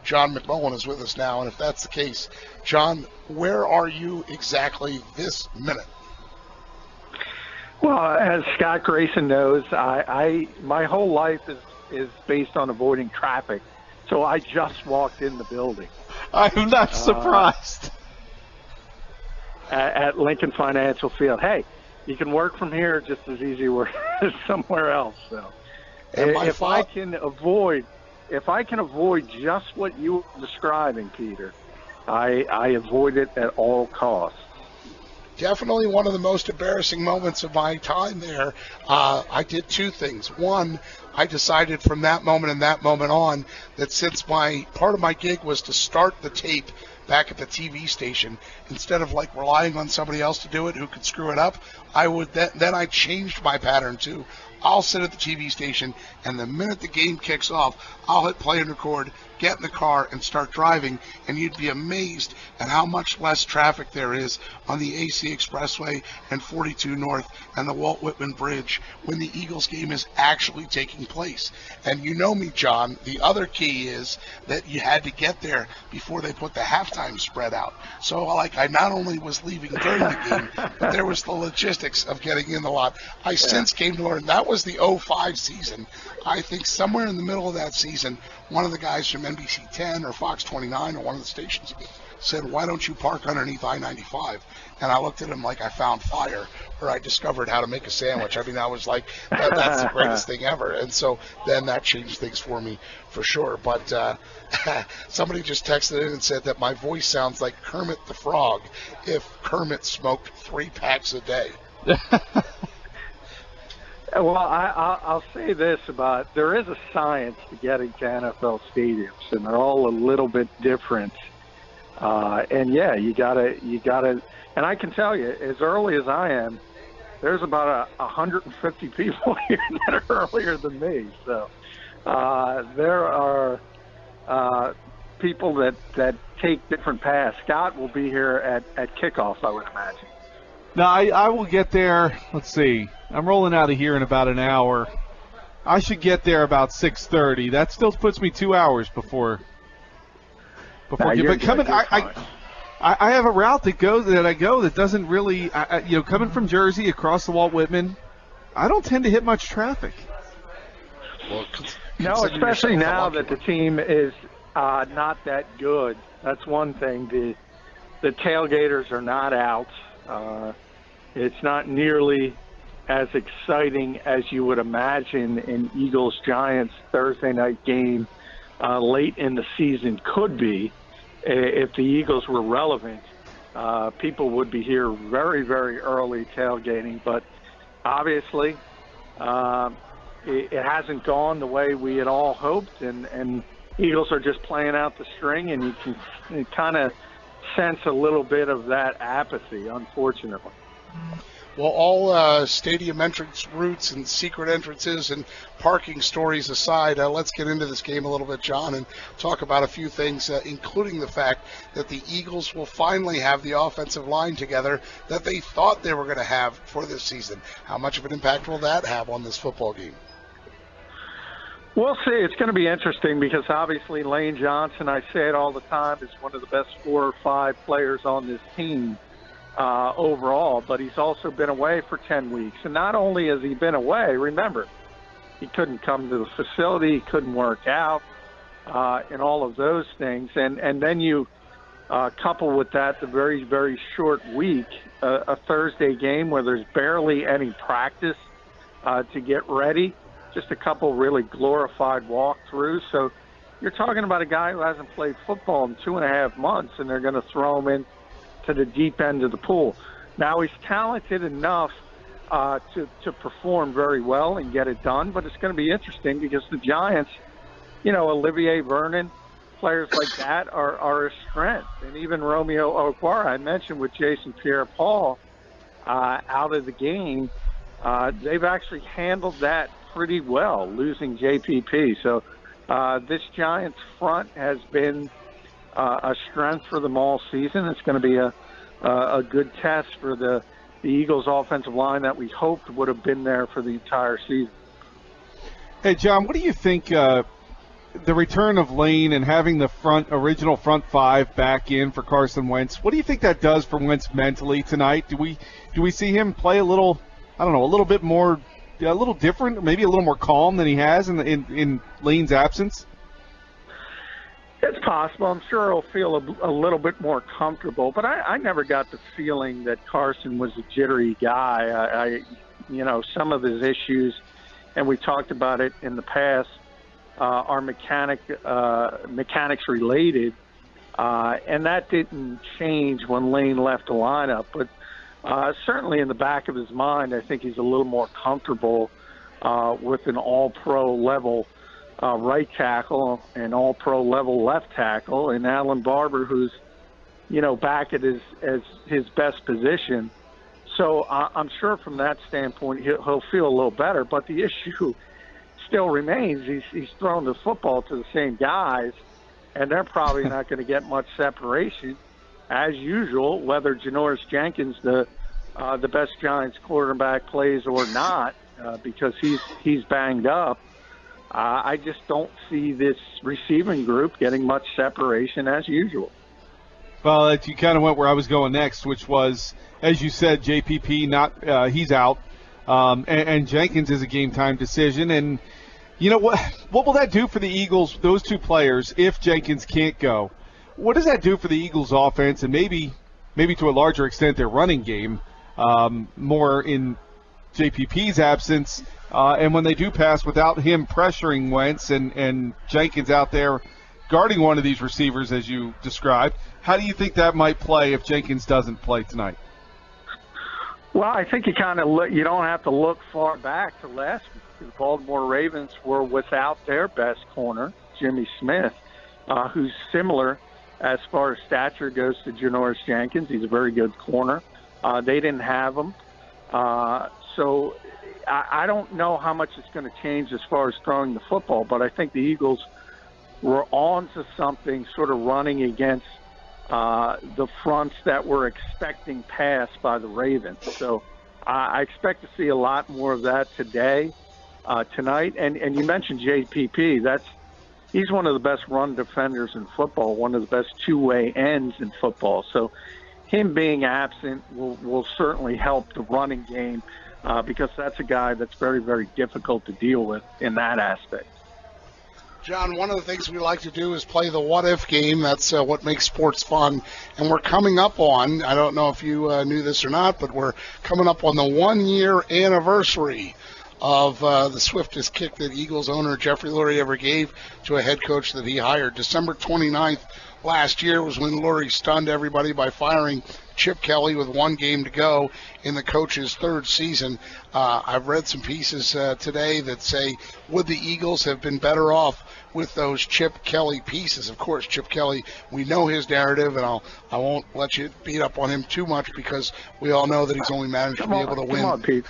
John McMullen is with us now, and if that's the case, John, where are you exactly this minute? Well, as Scott Grayson knows, my whole life is based on avoiding traffic, so I just walked in the building. I'm not surprised. At Lincoln Financial Field. Hey, you can work from here just as easy as somewhere else. So, if I can avoid just what you were describing, Peter, I avoid it at all costs. Definitely one of the most embarrassing moments of my time there. I did two things. One, I decided from that moment and that moment on that since part of my gig was to start the tape back at the TV station, instead of like relying on somebody else to do it who could screw it up, then I changed my pattern to I'll sit at the TV station, and the minute the game kicks off, I'll hit play and record, get in the car, and start driving, and you'd be amazed at how much less traffic there is on the AC Expressway and 42 North and the Walt Whitman Bridge when the Eagles game is actually taking place. And you know me, John, the other key is that you had to get there before they put the halftime spread out. So, like, I not only was leaving during the game, but there was the logistics of getting in the lot. I since came to learn that was the 05 season. I think somewhere in the middle of that season, one of the guys from NBC 10 or Fox 29 or one of the stations said, "Why don't you park underneath I-95?" And I looked at him like I found fire, or I discovered how to make a sandwich. I mean, I was like, that's the greatest thing ever. And so then that changed things for me for sure. But somebody just texted in and said that my voice sounds like Kermit the Frog if Kermit smoked 3 packs a day. Well, I'll say this about there is a science to getting to NFL stadiums, and they're all a little bit different. And yeah, you gotta. And I can tell you, as early as I am, there's about 150 people here that are earlier than me. So there are people that take different paths. Scott will be here at kickoff, I would imagine. No, I will get there. Let's see. I'm rolling out of here in about an hour. I should get there about 6:30. That still puts me 2 hours before. But coming, I have a route that I go that doesn't really, coming from Jersey across the Walt Whitman, I don't tend to hit much traffic. Well, no, especially now that the team is not that good. That's one thing. The tailgaters are not out. It's not nearly as exciting as you would imagine an Eagles-Giants Thursday night game late in the season could be. If the Eagles were relevant, people would be here very, very early tailgating. But obviously, it hasn't gone the way we had all hoped, and Eagles are just playing out the string, and you can kind of sense a little bit of that apathy, unfortunately. Well, all stadium entrance routes and secret entrances and parking stories aside, let's get into this game a little bit, John, and talk about a few things, including the fact that the Eagles will finally have the offensive line together that they thought they were going to have for this season. How much of an impact will that have on this football game? We'll see. It's going to be interesting because obviously Lane Johnson, I say it all the time, is one of the best 4 or 5 players on this team overall, but he's also been away for 10 weeks. And not only has he been away, remember, he couldn't come to the facility, he couldn't work out, and all of those things. And then you couple with that the very, very short week, a Thursday game where there's barely any practice to get ready, just a couple really glorified walkthroughs. So you're talking about a guy who hasn't played football in 2.5 months, and they're going to throw him in to the deep end of the pool. Now, he's talented enough to perform very well and get it done, but it's going to be interesting because the Giants, Olivier Vernon, players like that are a strength. And even Romeo Okwara, I mentioned with Jason Pierre-Paul out of the game, they've actually handled that pretty well, losing JPP. So this Giants front has been a strength for them all season. It's going to be a good test for the Eagles' offensive line that we hoped would have been there for the entire season. Hey, John, what do you think the return of Lane and having the original front five back in for Carson Wentz, what do you think that does for Wentz mentally tonight? Do we see him play a little, I don't know, a little bit more, a little different, maybe a little more calm than he has in Lane's absence? It's possible. I'm sure he'll feel a little bit more comfortable, but I never got the feeling that Carson was a jittery guy. Some of his issues, and we talked about it in the past, are mechanics related, and that didn't change when Lane left the lineup. But certainly in the back of his mind, I think he's a little more comfortable with an all-pro level right tackle and all-pro level left tackle, and Alan Barber, who's back at his best position. So I'm sure from that standpoint he'll feel a little better. But the issue still remains. He's thrown the football to the same guys, and they're probably not going to get much separation, as usual, whether Janoris Jenkins, the best Giants quarterback, plays or not, because he's banged up. I just don't see this receiving group getting much separation as usual. Well, you kind of went where I was going next, which was, as you said, JPP he's out, and Jenkins is a game-time decision. And you know what will that do for the Eagles, those two players, if Jenkins can't go? What does that do for the Eagles' offense and maybe to a larger extent their running game, more in JPP's absence, and when they do pass without him pressuring Wentz and Jenkins out there guarding one of these receivers as you described? How do you think that might play if Jenkins doesn't play tonight? Well, I think you don't have to look far back to last week. The Baltimore Ravens were without their best corner, Jimmy Smith, who's similar as far as stature goes to Janoris Jenkins. He's a very good corner. They didn't have him. So I don't know how much it's going to change as far as throwing the football, but I think the Eagles were on to something, sort of running against the fronts that were expecting pass by the Ravens. So I expect to see a lot more of that tonight. And you mentioned JPP. He's one of the best run defenders in football, one of the best two-way ends in football. So him being absent will certainly help the running game because that's a guy that's very, very difficult to deal with in that aspect. John, one of the things we like to do is play the what-if game. That's what makes sports fun. And we're coming up on, I don't know if you knew this or not, but we're coming up on the one-year anniversary of the swiftest kick that Eagles owner Jeffrey Lurie ever gave to a head coach that he hired. December 29th last year was when Lurie stunned everybody by firing Chip Kelly with one game to go in the coach's third season. I've read some pieces today that say, would the Eagles have been better off with those Chip Kelly pieces? Of course, Chip Kelly, we know his narrative, and I won't let you beat up on him too much because we all know that he's only managed to be able to win. Come on, Pete.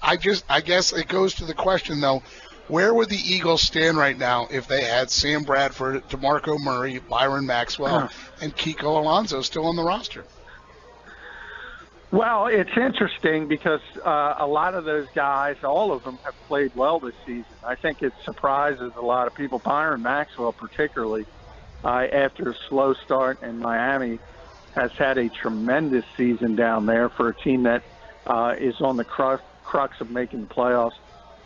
I guess it goes to the question, though, where would the Eagles stand right now if they had Sam Bradford, DeMarco Murray, Byron Maxwell, and Kiko Alonso still on the roster? Well, it's interesting because a lot of those guys, all of them, have played well this season. I think it surprises a lot of people. Byron Maxwell particularly, after a slow start in Miami, has had a tremendous season down there for a team that is on the crux of making the playoffs.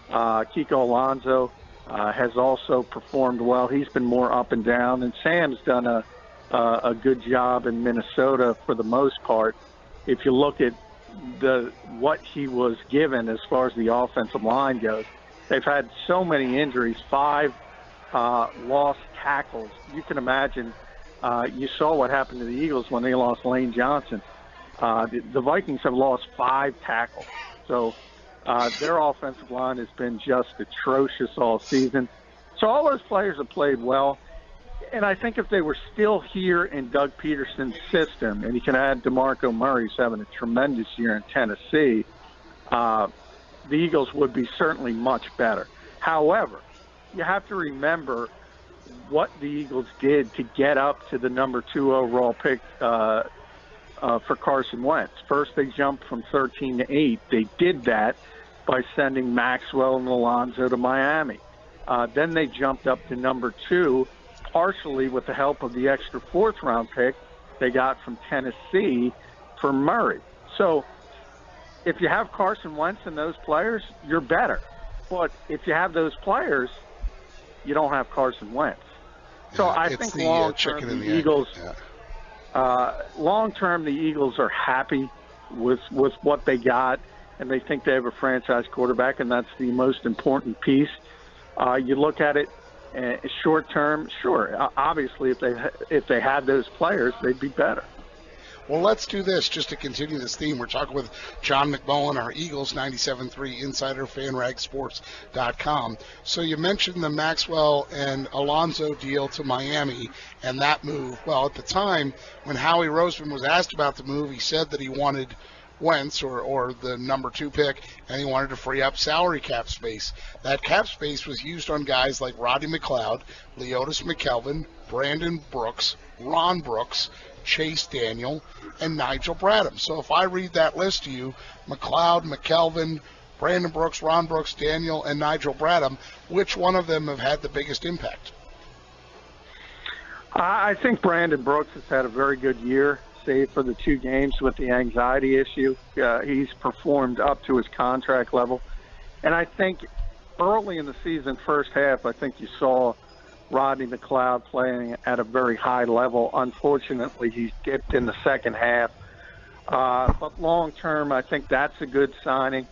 Kiko Alonso has also performed well. He's been more up and down, and Sam's done a good job in Minnesota for the most part. If you look at what he was given as far as the offensive line goes, they've had so many injuries, 5 lost tackles. You can imagine. You saw what happened to the Eagles when they lost Lane Johnson. The Vikings have lost 5 tackles. So their offensive line has been just atrocious all season. So all those players have played well. And I think if they were still here in Doug Peterson's system, and you can add DeMarco Murray, who's having a tremendous year in Tennessee, the Eagles would be certainly much better. However, you have to remember what the Eagles did to get up to the number 2 overall pick for Carson Wentz. First, they jumped from 13 to 8. They did that by sending Maxwell and Alonzo to Miami. Then they jumped up to number 2, partially with the help of the extra 4th-round pick they got from Tennessee for Murray. So if you have Carson Wentz and those players, you're better. But if you have those players, you don't have Carson Wentz. So yeah, I think long-term the Eagles, long-term the Eagles are happy with what they got, and they think they have a franchise quarterback, and that's the most important piece. You look at it short-term, sure. Obviously, if they had those players, they'd be better. Well, let's do this just to continue this theme. We're talking with John McMullen, our Eagles 97.3 Insider, FanRagSports.com. So you mentioned the Maxwell and Alonzo deal to Miami and that move. Well, at the time when Howie Roseman was asked about the move, he said that he wanted Wentz or the number 2 pick, and he wanted to free up salary cap space. That cap space was used on guys like Rodney McLeod, Leotis McKelvin, Brandon Brooks, Ron Brooks, Chase Daniel, and Nigel Bradham. So if I read that list to you, McLeod, McKelvin, Brandon Brooks, Ron Brooks, Daniel, and Nigel Bradham, which one of them have had the biggest impact? I think Brandon Brooks has had a very good year, save for the 2 games with the anxiety issue. He's performed up to his contract level. And I think early in the season, first half, I think you saw Rodney McLeod playing at a very high level. Unfortunately, he's dipped in the second half. But long-term, I think that's a good signing.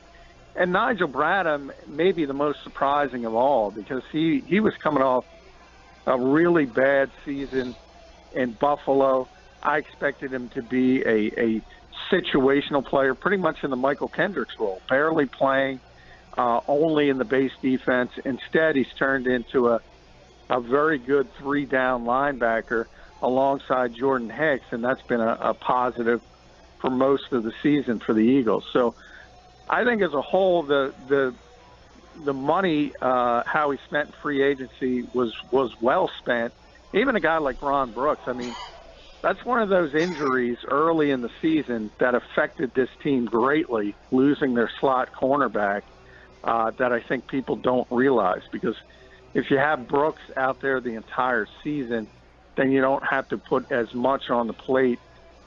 And Nigel Bradham may be the most surprising of all because he was coming off a really bad season in Buffalo. I expected him to be a situational player, pretty much in the Michael Kendricks role, barely playing, only in the base defense. Instead, he's turned into a very good 3-down linebacker alongside Jordan Hicks, and that's been a positive for most of the season for the Eagles. So I think as a whole, the money Howie spent in free agency was well spent. Even a guy like Ron Brooks, I mean, that's one of those injuries early in the season that affected this team greatly, losing their slot cornerback, that I think people don't realize. Because if you have Brooks out there the entire season, then you don't have to put as much on the plate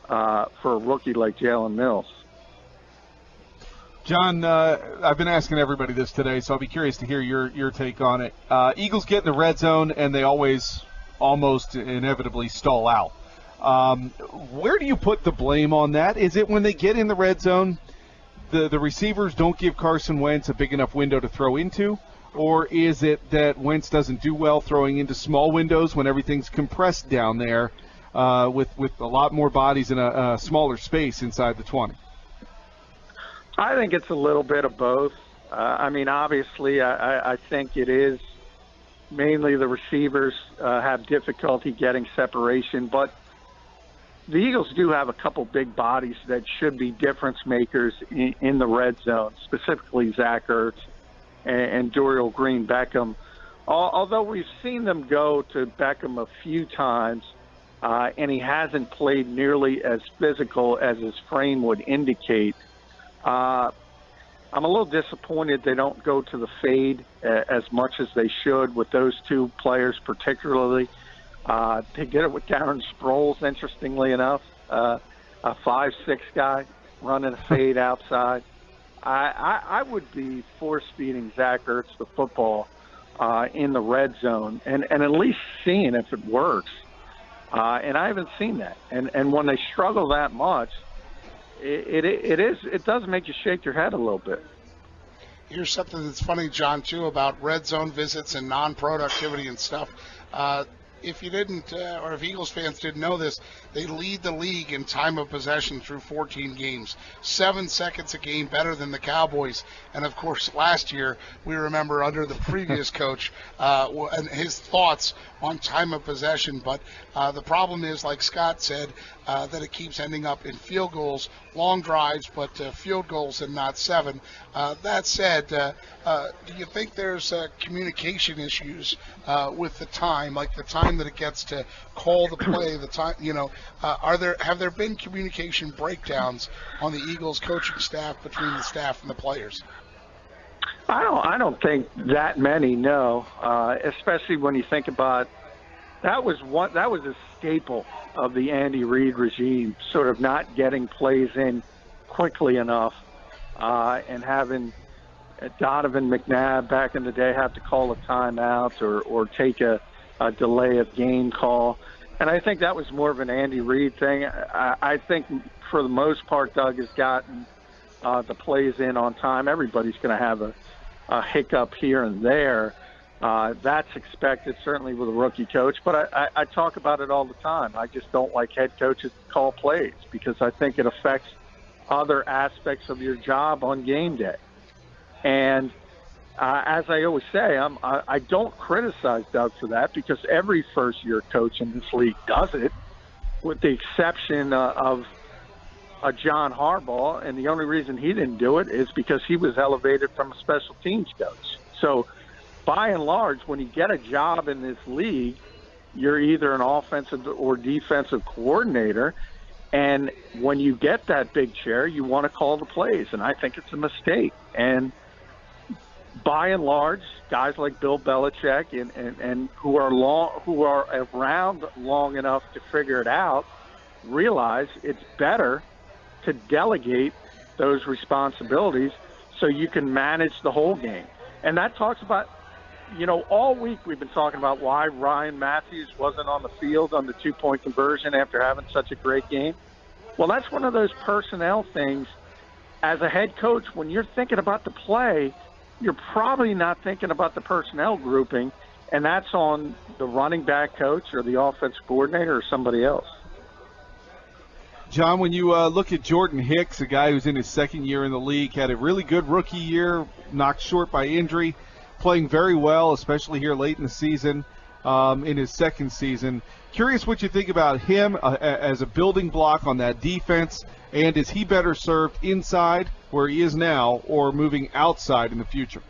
for a rookie like Jalen Mills. John, I've been asking everybody this today, so I'll be curious to hear your take on it. Eagles get in the red zone, and they always almost inevitably stall out. Where do you put the blame on that? Is it when they get in the red zone, the receivers don't give Carson Wentz a big enough window to throw into? Or is it that Wentz doesn't do well throwing into small windows when everything's compressed down there with a lot more bodies in a smaller space inside the 20? I think it's a little bit of both. I mean, obviously, I think it is mainly the receivers have difficulty getting separation, but the Eagles do have a couple big bodies that should be difference makers in the red zone, specifically Zach Ertz and Dorial Green-Beckham. Although we've seen them go to Beckham a few times, and he hasn't played nearly as physical as his frame would indicate, I'm a little disappointed they don't go to the fade as much as they should with those 2 players particularly. They did it with Darren Sproles, interestingly enough, a 5'6" guy running a fade outside. I would be force-feeding Zach Ertz the football in the red zone and at least seeing if it works. And I haven't seen that. And when they struggle that much, it does make you shake your head a little bit. Here's something that's funny, John, too, about red zone visits and non-productivity and stuff. If you didn't, or if Eagles fans didn't know this, they lead the league in time of possession through 14 games. 7 seconds a game better than the Cowboys. And, of course, last year, we remember under the previous coach and his thoughts on time of possession. But the problem is, like Scott said, that it keeps ending up in field goals, long drives, but field goals and not 7. That said, do you think there's communication issues with the time, like the time that it gets to call the play, the time, have there been communication breakdowns on the Eagles coaching staff between the staff and the players? I don't think that many, no. Especially when you think about that was a staple of the Andy Reid regime, sort of not getting plays in quickly enough, and having Donovan McNabb back in the day have to call a timeout or take a delay of game call. And I think that was more of an Andy Reid thing. I think for the most part, Doug has gotten the plays in on time. Everybody's going to have a hiccup here and there. That's expected, certainly with a rookie coach. But I talk about it all the time. I just don't like head coaches to call plays because I think it affects other aspects of your job on game day. And as I always say, I don't criticize Doug for that because every first-year coach in this league does it, with the exception of John Harbaugh. And the only reason he didn't do it is because he was elevated from a special teams coach. So by and large, when you get a job in this league, you're either an offensive or defensive coordinator. And when you get that big chair, you want to call the plays. And I think it's a mistake. And by and large, guys like Bill Belichick and who are around long enough to figure it out realize it's better to delegate those responsibilities so you can manage the whole game. And that talks about, all week we've been talking about why Ryan Matthews wasn't on the field on the 2-point conversion after having such a great game. Well, that's one of those personnel things. As a head coach, when you're thinking about the play, you're probably not thinking about the personnel grouping, and that's on the running back coach or the offensive coordinator or somebody else. John, when you look at Jordan Hicks, a guy who's in his second year in the league, had a really good rookie year, knocked short by injury, playing very well, especially here late in the season, in his second season. Curious what you think about him as a building block on that defense, and is he better served inside where he is now or moving outside in the future?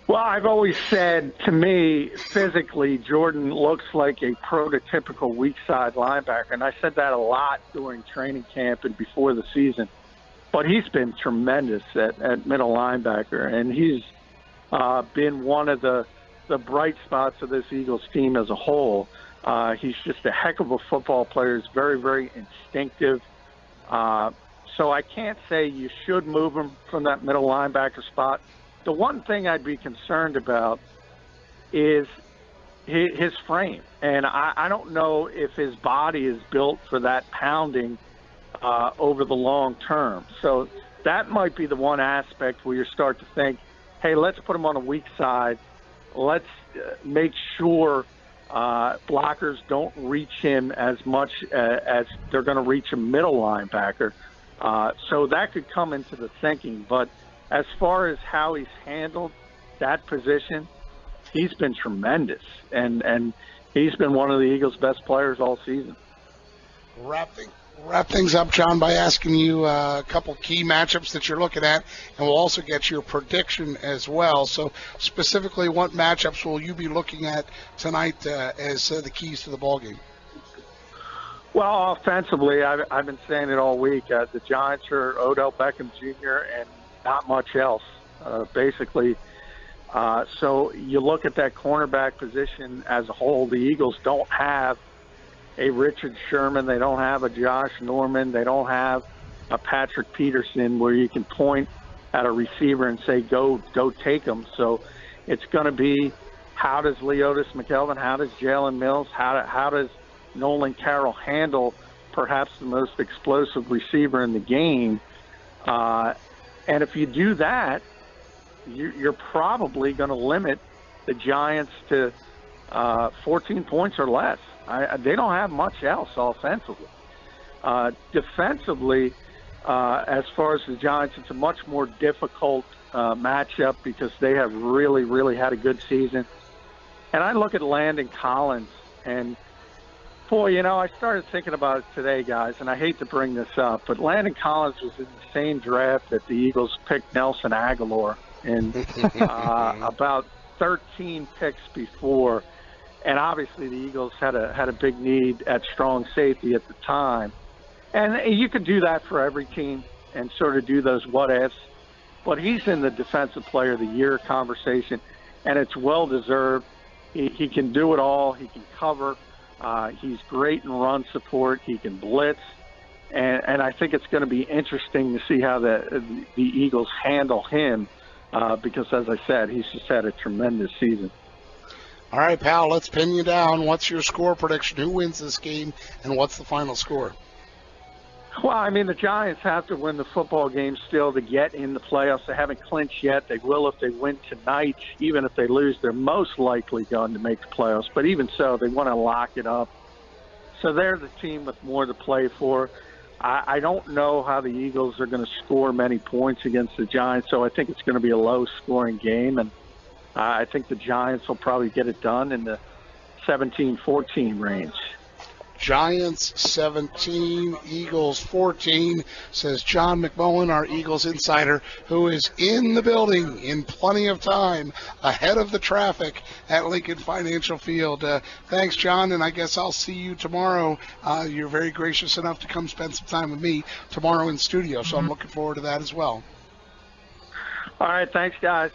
Well, I've always said, to me, physically, Jordan looks like a prototypical weak side linebacker, and I said that a lot during training camp and before the season. But he's been tremendous at middle linebacker, and he's been one of the bright spots of this Eagles team as a whole. He's just a heck of a football player. He's very, very instinctive. So I can't say you should move him from that middle linebacker spot. The one thing I'd be concerned about is his frame. And I don't know if his body is built for that pounding over the long term. So that might be the one aspect where you start to think, hey, let's put him on a weak side. Let's make sure blockers don't reach him as much as they're going to reach a middle linebacker. So that could come into the thinking. But as far as how he's handled that position, he's been tremendous. And he's been one of the Eagles' best players all season. Wrap things up, John, by asking you a couple key matchups that you're looking at, and we'll also get your prediction as well. So specifically, what matchups will you be looking at tonight as the keys to the ballgame? Well, offensively, I've been saying it all week. The Giants are Odell Beckham Jr. and not much else, basically. So you look at that cornerback position as a whole. The Eagles don't have a Richard Sherman. They don't have a Josh Norman. They don't have a Patrick Peterson where you can point at a receiver and say, go take him. So it's going to be, how does Leotis McKelvin, how does Jalen Mills, how does Nolan Carroll handle perhaps the most explosive receiver in the game? And if you do that, you're probably going to limit the Giants to 14 points or less. They don't have much else offensively. Defensively, as far as the Giants, it's a much more difficult matchup because they have really, really had a good season. And I look at Landon Collins, and boy, I started thinking about it today, guys, and I hate to bring this up, but Landon Collins was in the same draft that the Eagles picked Nelson Aguilar in about 13 picks before. And obviously the Eagles had a big need at strong safety at the time. And you could do that for every team and sort of do those what-ifs. but he's in the Defensive Player of the Year conversation, and it's well-deserved. He can do it all. He can cover. He's great in run support. He can blitz. And I think it's going to be interesting to see how the Eagles handle him because, as I said, he's just had a tremendous season. All right, pal, let's pin you down. What's your score prediction? Who wins this game, and what's the final score? Well, I mean, the Giants have to win the football game still to get in the playoffs. They haven't clinched yet. They will if they win tonight. Even if they lose, they're most likely going to make the playoffs. But even so, they want to lock it up. So they're the team with more to play for. I don't know how the Eagles are going to score many points against the Giants, so I think it's going to be a low-scoring game. And I think the Giants will probably get it done in the 17-14 range. Giants 17, Eagles 14, says John McMullen, our Eagles insider, who is in the building in plenty of time, ahead of the traffic at Lincoln Financial Field. Thanks, John, and I guess I'll see you tomorrow. You're very gracious enough to come spend some time with me tomorrow in studio, so I'm looking forward to that as well. All right, thanks, guys.